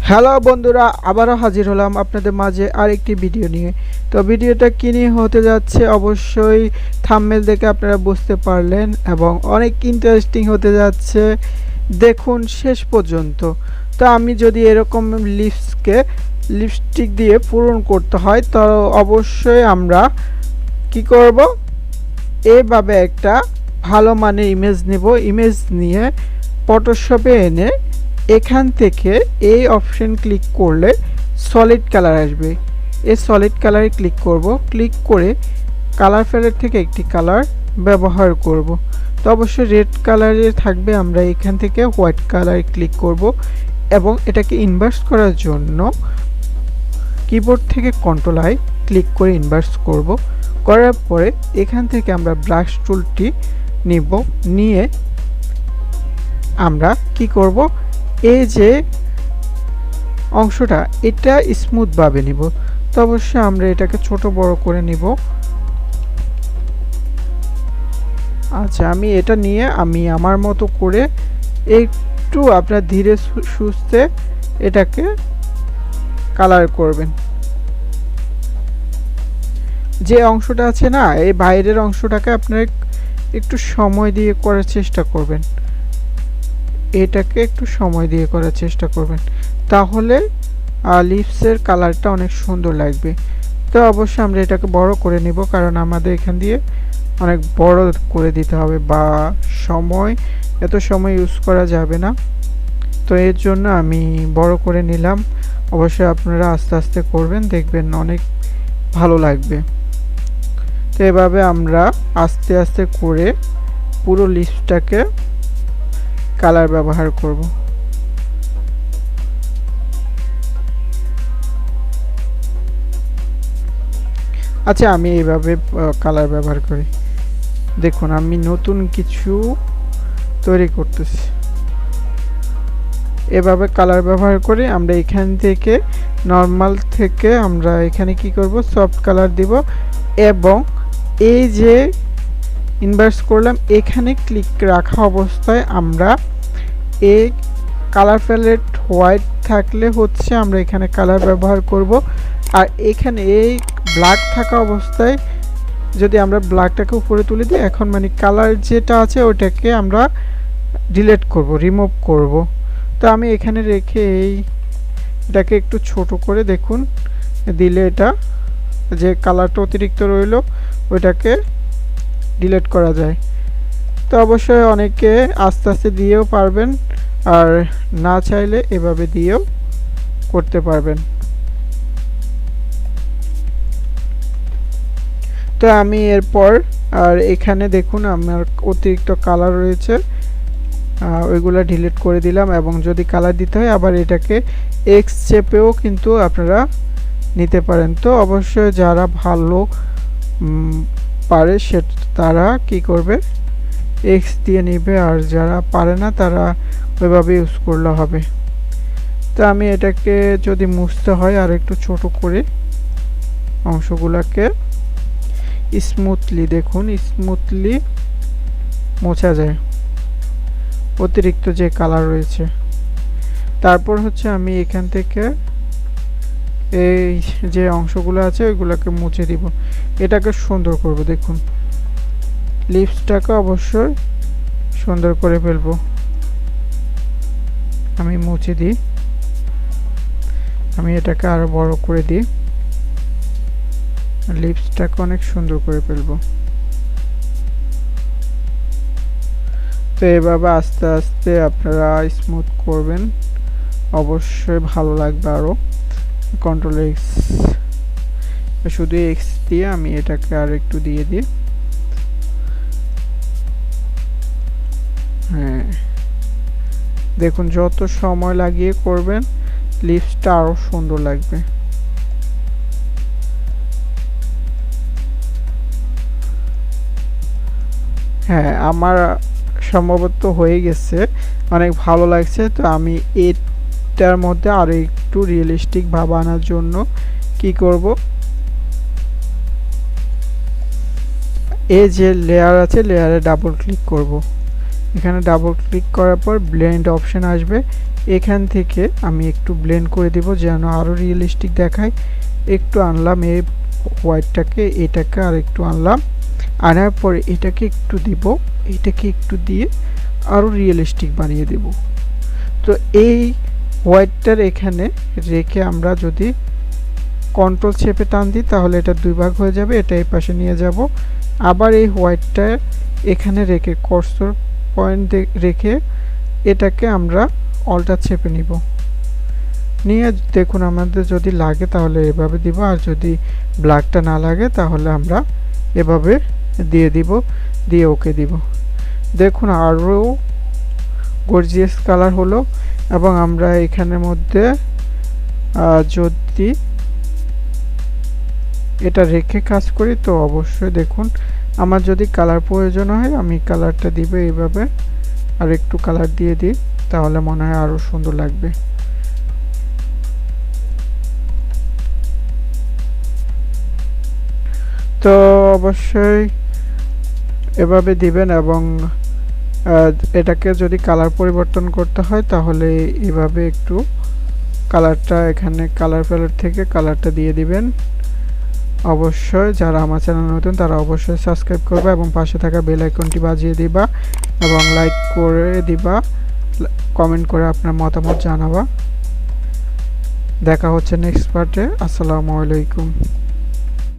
Hello বন্ধুরা, আবারও হাজির হলাম আপনাদের মাঝে আরেকটি ভিডিও নিয়ে। তো ভিডিওটা কি নিয়ে হতে যাচ্ছে অবশ্যই থাম্বনেল দেখে আপনারা বুঝতে পারলেন এবং অনেক ইন্টারেস্টিং হতে যাচ্ছে, দেখুন শেষ পর্যন্ত। তো আমি যদি এরকম লিপসকে লিপস্টিক দিয়ে পূরণ করতে হয় তো অবশ্যই আমরা কি করব, এভাবে একটা ভালো মানের ইমেজ নেব। ইমেজ নিয়ে ফটোশপে এনে এখান থেকে এই অপশন ক্লিক করলে সলিড কালার আসবে। এই সলিড কালারে ক্লিক করব, ক্লিক করে কালার প্যালেট থেকে একটি কালার ব্যবহার করব। তো অবশ্যই রেড কালারে থাকবে, আমরা এখান থেকে হোয়াইট কালারে ক্লিক করব এবং এটাকে ইনভার্স করার জন্য কিবোর্ড থেকে কন্ট্রোল আই ক্লিক করে ইনভার্স করব। করার পরে এখান থেকে আমরা ব্রাশ টুলটি নিব, নিয়ে আমরা কি করব, এই যে অংশটা এটা স্মুথ ভাবে নিব। তো অবশ্যই আমরা এটাকে ছোট বড় করে নিব। আচ্ছা, আমি এটা নিয়ে আমি আমার মতো করে একটু আপনারা ধীরে সুস্থে এটাকে কালার করবেন। যে অংশটা আছে না, এই বাইরের অংশটাকে আপনারা একটু সময় দিয়ে করার চেষ্টা করবেন। এটাকে একটু সময় দিয়ে করার চেষ্টা করবেন, তাহলে লিপসের কালারটা অনেক সুন্দর লাগবে। তো অবশ্যই আমরা এটাকে বড় করে নিব, কারণ আমাদের এখান দিয়ে অনেক বড় করে দিতে হবে, বা এত সময় ইউজ করা যাবে না। তো এর জন্য আমি বড় করে নিলাম। অবশ্যই আপনারা আস্তে আস্তে করবেন, দেখবেন অনেক ভালো লাগবে। তো এভাবে আমরা আস্তে আস্তে করে পুরো লিপসটাকে কালার ব্যবহার করব। আচ্ছা, আমি এইভাবে কালার ব্যবহার করি। দেখুন, আমি নতুন কিছু তৈরি করতেছি। এভাবে কালার ব্যবহার করে আমরা এখান থেকে নর্মাল থেকে আমরা এখানে কি করব, সফট কালার দিব এবং এই যে ইনভার্স করলাম এখানে ক্লিক রাখা অবস্থায় আমরা এই কালার প্যালেট হোয়াইট থাকলে হচ্ছে আমরা এখানে কালার ব্যবহার করব। আর এখানে এই ব্ল্যাক থাকা অবস্থায় যদি আমরা ব্ল্যাকটাকে উপরে তুলে দিই, এখন মানে কালার যেটা আছে ওটাকে আমরা ডিলিট করব, রিমুভ করব। তো আমি এখানে রেখে এটাকে একটু ছোট করে দেখুন দিলে এটা যে কালারটা অতিরিক্ত রইলো ওইটাকে ডিলিট করা যায়। তো অবশ্যই অনেকে আস্তে আস্তে দিয়েও পারবেন, আর না চাইলে এভাবে দিয়েও করতে পারবেন। তো আমি এরপর আর এখানে দেখুন আমার অতিরিক্ত কালার রয়েছে, ওইগুলো ডিলিট করে দিলাম। এবং যদি কালার দিতে হয় আবার এটাকে এক্স চেপেও কিন্তু আপনারা নিতে পারেন। তো অবশ্যই যারা ভালো পারে তারা কি করবে, এক্স দিয়ে নিবে, আর যারা পারে না তারা ওইভাবে ইউজ করলে হবে। তো আমি এটাকে যদি মুছতে হয় আর একটু ছোট করে অংশগুলোকে স্মুথলি, দেখুন স্মুথলি মোছা যায় অতিরিক্ত যে কালার রয়েছে। তারপর হচ্ছে আমি এখান থেকে এই যে অংশগুলো আছে ওইগুলোকে মুছে দিব, এটাকে সুন্দর করব। দেখুন লিপসটাকে অবশ্যই সুন্দর করে ফেলবো। আমি মুছে দিই, আমি এটাকে আরো বড় করে দিই, লিপসটাকে অনেক সুন্দর করে ফেলবো। তো এভাবে আস্তে আস্তে আপনারা স্মুথ করবেন, অবশ্যই ভালো লাগবে। আরো কন্ট্রোল এক্স, শুধু এক্স দিয়ে আমি এটাকে আর একটু দিয়ে দিই। হ্যাঁ, দেখুন যত সময় লাগিয়ে করবেন লিপসটা আরো সুন্দর লাগবে। হ্যাঁ, আমার সম্ভবত হয়ে গেছে, অনেক ভালো লাগছে। তো আমি এটার মধ্যে আরো একটু রিয়েলিস্টিক ভাব আনার জন্য কি করব, এই যে লেয়ার আছে লেয়ারে ডাবল ক্লিক করব। এখানে ডাবল ক্লিক করার পর ব্লেন্ড অপশন আসবে, এখান থেকে আমি একটু ব্লেন্ড করে দিব যেন আরও রিয়েলিস্টিক দেখায়। একটু আনলাম এই হোয়াইটটাকে, এটাকে আর একটু আনলাম, আনার পরে এটাকে একটু দিব, এটাকে একটু দিয়ে আরও রিয়েলিস্টিক বানিয়ে দেব। তো এই হোয়াইটটার এখানে রেখে আমরা যদি কন্ট্রোল চেপে টান দিই তাহলে এটা দুই ভাগ হয়ে যাবে, এটা এই পাশে নিয়ে যাব। আবার এই হোয়াইটটা এখানে রেখে কার্সর পয়েন্ট রেখে এটাকে আমরা অল্টার চেপে নিব, নিয়ে দেখুন আমাদের যদি লাগে তাহলে এভাবে দিব, আর যদি ব্ল্যাকটা না লাগে তাহলে আমরা এভাবে দিয়ে দিব, দিয়ে ওকে দিব। দেখুন আরও গর্জিয়াস কালার হলো। এবং আমরা এখানের মধ্যে যদি এটা রেখে কাজ করি তো অবশ্যই দেখুন আমার যদি কালার প্রয়োজন হয় আমি কালারটা দিব এইভাবে, আর একটু কালার দিয়ে দিই তাহলে মনে হয় আরও সুন্দর লাগবে। তো অবশ্যই এভাবে দিবেন, এবং এটাকে যদি কালার পরিবর্তন করতে হয় তাহলে এভাবে একটু কালারটা এখানে কালার প্যালেট থেকে কালারটা দিয়ে দিবেন। অবশ্যই যারা আমার চ্যানেল নতুন তারা অবশ্যই সাবস্ক্রাইব করবে এবং পাশে থাকা বেল আইকনটি বাজিয়ে দিবা এবং লাইক করে দিবা, কমেন্ট করে আপনার মতামত জানাবা। দেখা হচ্ছে নেক্সট পার্টে। আসসালামু আলাইকুম।